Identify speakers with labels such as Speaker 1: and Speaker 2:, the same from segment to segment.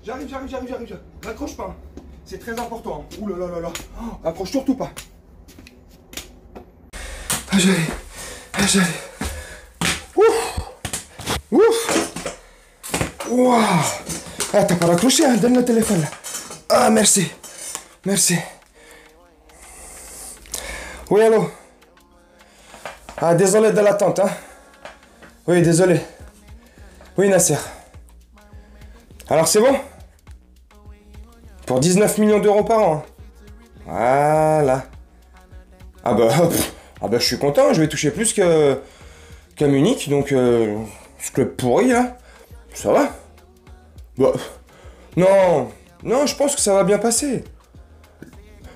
Speaker 1: J'arrive. Raccroche pas. C'est très important. Ouh là là là là. Oh, raccroche surtout pas. Ah, j'allais. Ouf. Waouh. Ah, t'as pas raccroché, hein? Donne le téléphone là. Ah, merci. Oui, allô. Ah, désolé de l'attente, hein. Oui, désolé. Oui, Nasser. Alors, c'est bon? Pour 19 millions d'euros par an. Voilà. Ah bah, je suis content, je vais toucher plus qu'à Munich, donc ce club pourri là, ça va. Bah, non, je pense que ça va bien passer.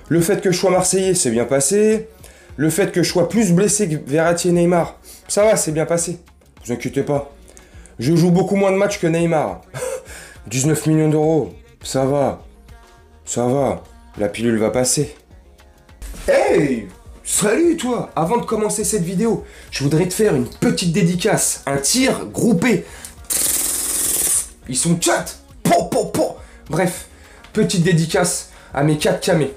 Speaker 1: Le fait que je sois Marseillais, c'est bien passé. Le fait que je sois plus blessé que Verratti et Neymar, ça va, c'est bien passé. Vous inquiétez pas. Je joue beaucoup moins de matchs que Neymar. 19 millions d'euros, ça va. La pilule va passer. Hey! Salut toi! Avant de commencer cette vidéo, je voudrais te faire une petite dédicace. Un tir groupé. Ils sont chat! Bref, petite dédicace à mes 4 camés.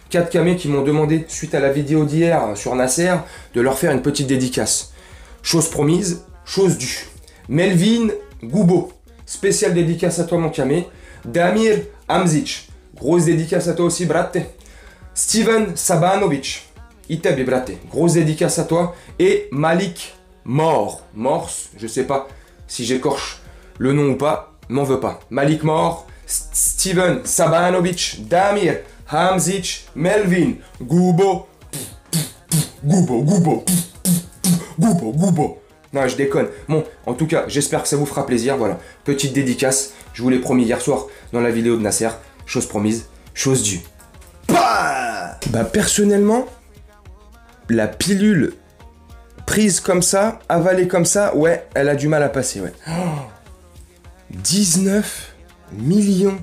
Speaker 1: 4 camés qui m'ont demandé, suite à la vidéo d'hier sur Nasser, de leur faire une petite dédicace. Chose promise, chose due. Melvin Goubo, spéciale dédicace à toi mon camé. Damir Hamzic, grosse dédicace à toi aussi brate. Steven Sabanovic, Itabi brate, grosse dédicace à toi. Et Malik Morse, je sais pas si j'écorche le nom ou pas, m'en veux pas. Malik Morse, Steven Sabanovic, Damir Hamzic, Melvin Goubo. Goubo. Non, je déconne. Bon, en tout cas, j'espère que ça vous fera plaisir. Voilà, petite dédicace. Je vous l'ai promis hier soir dans la vidéo de Nasser. Chose promise, chose due. Bah, personnellement, la pilule prise comme ça, avalée comme ça, ouais, elle a du mal à passer, ouais. 19 millions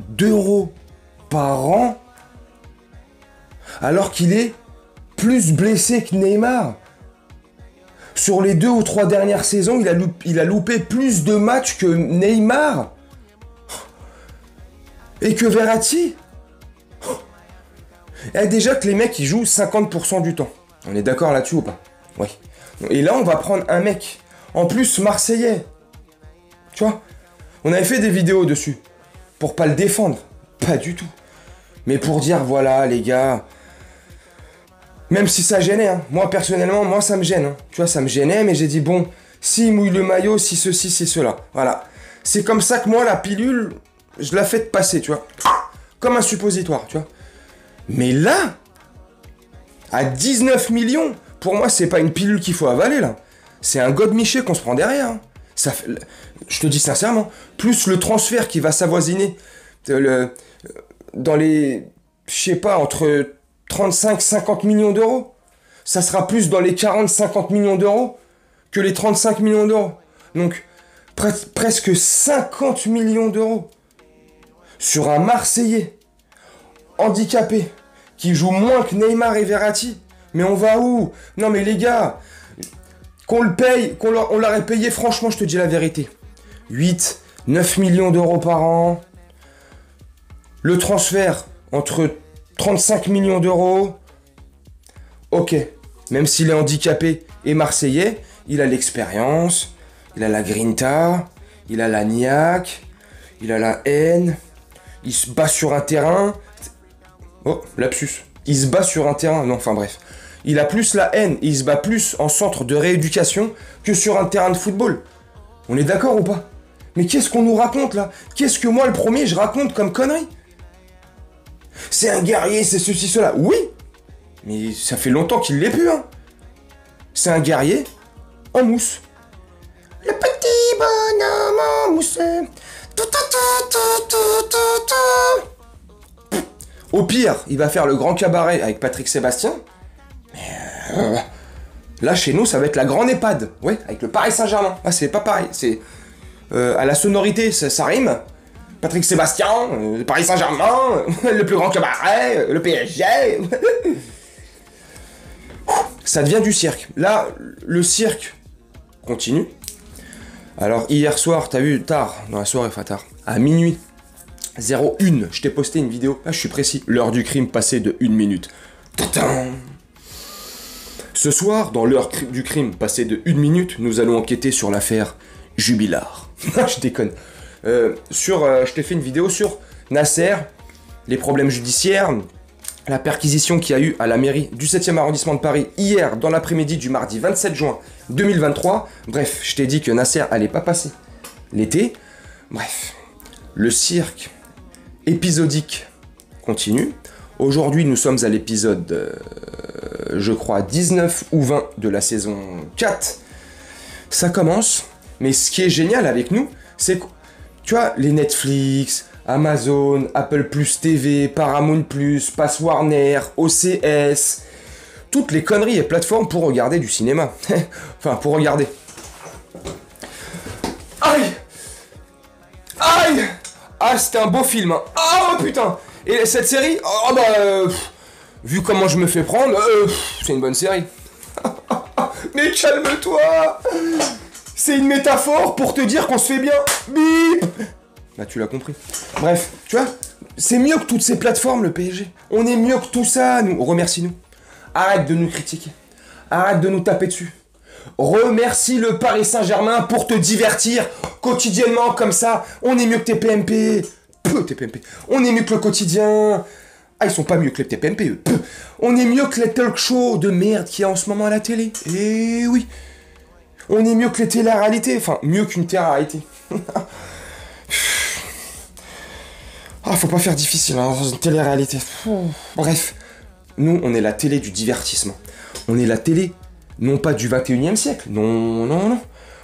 Speaker 1: d'euros par an, alors qu'il est plus blessé que Neymar. Sur les 2 ou 3 dernières saisons, il a loupé plus de matchs que Neymar et que Verratti. Et déjà que les mecs ils jouent 50% du temps. On est d'accord là-dessus ou pas? Oui. Et là on va prendre un mec, en plus marseillais. Tu vois? On avait fait des vidéos dessus. Pour pas le défendre. Pas du tout. Mais pour dire voilà les gars. Même si ça gênait, hein. Moi personnellement, ça me gêne. Hein. Tu vois, ça me gênait, mais j'ai dit bon, s'il mouille le maillot, si ceci, si cela. Voilà. C'est comme ça que moi la pilule, je la fais passer, tu vois. Comme un suppositoire, tu vois. Mais là, à 19 millions, pour moi, c'est pas une pilule qu'il faut avaler, là. C'est un godemiché qu'on se prend derrière. Hein. Ça fait, je te dis sincèrement, plus le transfert qui va s'avoisiner dans les, je sais pas, entre 35-50 millions d'euros, ça sera plus dans les 40-50 millions d'euros que les 35 millions d'euros. Donc, presque 50 millions d'euros sur un Marseillais handicapé, qui joue moins que Neymar et Verratti. Mais on va où? Non mais les gars, qu'on le paye, on l'aurait payé, franchement je te dis la vérité. 8, 9 millions d'euros par an. Le transfert entre 35 millions d'euros. Ok, même s'il est handicapé et marseillais, il a l'expérience, il a la grinta, il a la niaque, il a la haine, il se bat sur un terrain. Oh, lapsus. Il se bat sur un terrain. Non, enfin bref. Il a plus la haine. Il se bat plus en centre de rééducation que sur un terrain de football. On est d'accord ou pas? Mais qu'est-ce qu'on nous raconte là? Qu'est-ce que moi le premier je raconte comme connerie? C'est un guerrier, c'est ceci, cela. Oui, mais ça fait longtemps qu'il l'est plus, hein. C'est un guerrier en mousse. Le petit bonhomme en mousse. Au pire, il va faire le grand cabaret avec Patrick Sébastien. Mais là, chez nous, ça va être la grande EHPAD. Ouais, avec le Paris Saint-Germain. Ah, c'est pas pareil. C'est à la sonorité, ça rime. Patrick Sébastien, le Paris Saint-Germain, le plus grand cabaret, le PSG. Ça devient du cirque. Là, le cirque continue. Alors, hier soir, t'as vu, tard, dans la soirée, enfin tard, à minuit, 01, je t'ai posté une vidéo. Ah, je suis précis. L'heure du crime passée de 1 minute. Tadam. Ce soir, dans l'heure du crime passée de 1 minute, nous allons enquêter sur l'affaire Jubilard. Je déconne. Je t'ai fait une vidéo sur Nasser, les problèmes judiciaires, la perquisition qu'il y a eu à la mairie du 7e arrondissement de Paris hier dans l'après-midi du mardi 27 juin 2023. Bref, je t'ai dit que Nasser allait pas passer l'été. Bref, le cirque épisodique continue. Aujourd'hui, nous sommes à l'épisode, je crois, 19 ou 20 de la saison 4. Ça commence, mais ce qui est génial avec nous, c'est que, tu vois, les Netflix, Amazon, Apple Plus TV, Paramount Plus, Pass Warner, OCS, toutes les conneries et plateformes pour regarder du cinéma. Enfin, pour regarder. Aïe! Aïe! Ah, c'était un beau film. Hein. Oh putain! Et cette série, vu comment je me fais prendre, c'est une bonne série. Mais calme-toi! C'est une métaphore pour te dire qu'on se fait bien. Bip! Bah tu l'as compris. Bref, tu vois, c'est mieux que toutes ces plateformes, le PSG. On est mieux que tout ça, nous. Remercie-nous. Arrête de nous critiquer. Arrête de nous taper dessus. Remercie le Paris Saint-Germain pour te divertir quotidiennement comme ça. On est mieux que tes PMP. Tes PMP. On est mieux que le quotidien. Ah, ils sont pas mieux que les TPMP, eux. On est mieux que les talk shows de merde qu'il y a en ce moment à la télé. Eh oui. On est mieux que les télé-réalités. Enfin, mieux qu'une télé-réalité. Ah, faut pas faire difficile hein, dans une télé-réalité. Bref. Nous, on est la télé du divertissement. On est la télé, non pas du 21e siècle. Non, non, non.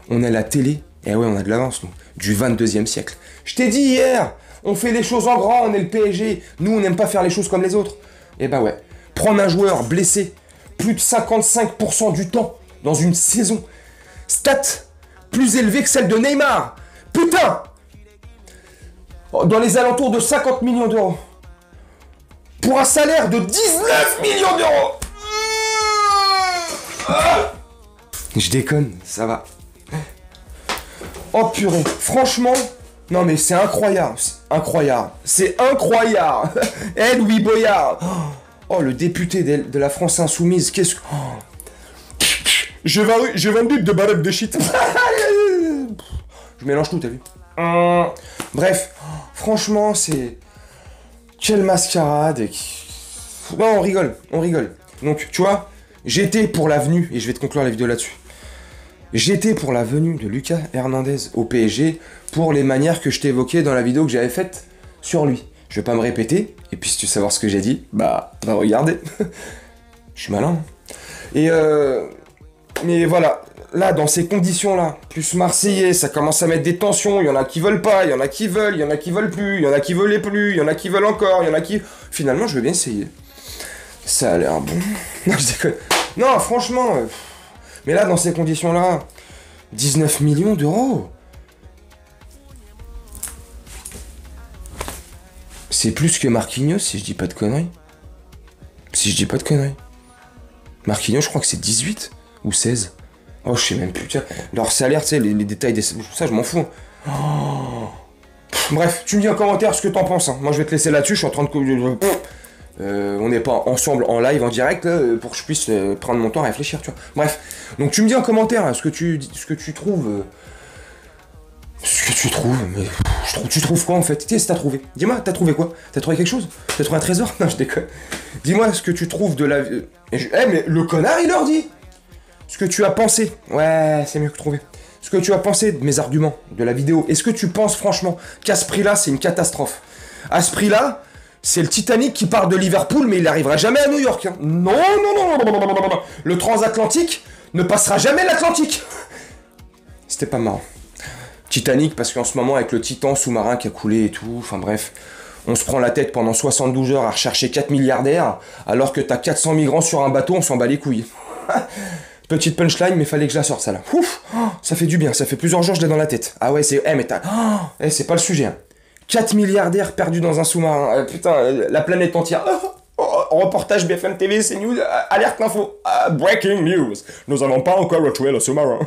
Speaker 1: On est la télé, eh ouais, on a de l'avance, nous. Du 22e siècle. Je t'ai dit hier, on fait les choses en grand, on est le PSG. Nous, on n'aime pas faire les choses comme les autres. Eh ben ouais. Prendre un joueur blessé plus de 55% du temps dans une saison. Stat plus élevée que celle de Neymar. Putain! Dans les alentours de 50 millions d'euros. Pour un salaire de 19 millions d'euros. Je déconne, ça va. Oh purée, franchement, non mais c'est incroyable, c'est incroyable. Eh Louis Boyard. Oh le député de la France Insoumise, qu'est-ce que... Oh. J'ai 20 buts de barrettes de shit. Je mélange tout, t'as vu. Bref, franchement, c'est... Quelle mascarade. Non, on rigole. Donc, tu vois, j'étais pour la venue, et je vais te conclure la vidéo là-dessus. J'étais pour la venue de Lucas Hernandez au PSG pour les manières que je t'ai évoquées dans la vidéo que j'avais faite sur lui. Je vais pas me répéter, et puis si tu veux savoir ce que j'ai dit, bah, va regarder. Je suis malin. Et mais voilà, là, dans ces conditions-là, plus Marseillais, ça commence à mettre des tensions, il y en a qui veulent pas, il y en a qui veulent, il y en a qui veulent plus, il y en a qui veulent plus, il y en a qui veulent encore, il y en a qui... Finalement, je vais bien essayer. Ça a l'air bon. Non, je déconne. Non, franchement... Mais là, dans ces conditions-là, 19 millions d'euros. C'est plus que Marquinhos, si je dis pas de conneries. Marquinhos, je crois que c'est 18 ou 16. Oh, je sais même plus. Tiens, leur salaire, tu sais, les détails des... Ça, je m'en fous. Oh. Bref, tu me dis en commentaire ce que t'en penses. Hein. Moi, je vais te laisser là-dessus. Je suis en train de... on n'est pas ensemble en live, en direct, là, pour que je puisse prendre mon temps à réfléchir, tu vois. Bref, donc tu me dis en commentaire hein, ce que tu trouves... ce que tu trouves, mais... Tu trouves quoi, en fait? Qu'est-ce que t'as trouvé? Dis-moi, t'as trouvé quoi? T'as trouvé quelque chose? T'as trouvé un trésor? Non, je déconne. Dis-moi ce que tu trouves de la... mais le connard, il leur dit! Ce que tu as pensé... Ouais, c'est mieux que trouver. Ce que tu as pensé de mes arguments, de la vidéo. Est-ce que tu penses, franchement, qu'à ce prix-là, c'est une catastrophe? À ce prix-là... C'est le Titanic qui part de Liverpool, mais il n'arrivera jamais à New York. Hein. Non. Le transatlantique ne passera jamais l'Atlantique. C'était pas marrant. Titanic, parce qu'en ce moment, avec le Titan sous-marin qui a coulé et tout, enfin bref, on se prend la tête pendant 72 heures à rechercher 4 milliardaires, alors que t'as 400 migrants sur un bateau, on s'en bat les couilles. Petite punchline, mais fallait que je la sorte, ça là. Ouf, ça fait du bien, ça fait plusieurs jours que je l'ai dans la tête. Ah ouais, c'est... mais t'as... c'est pas le sujet, hein. 4 milliardaires perdus dans un sous-marin. Putain, la planète entière. Reportage BFM TV, CNews, alerte info. Breaking news. Nous n'avons pas encore retrouvé le sous-marin.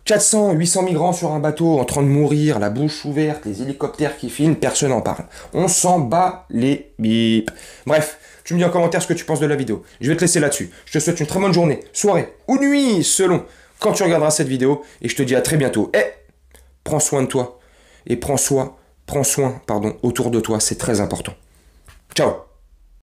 Speaker 1: 400, 800 migrants sur un bateau en train de mourir, la bouche ouverte, les hélicoptères qui filment, personne n'en parle. On s'en bat les bips. Bref, tu me dis en commentaire ce que tu penses de la vidéo. Je vais te laisser là-dessus. Je te souhaite une très bonne journée, soirée ou nuit, selon quand tu regarderas cette vidéo. Et je te dis à très bientôt. Et prends soin de toi. Et prends soin, autour de toi. C'est très important. Ciao.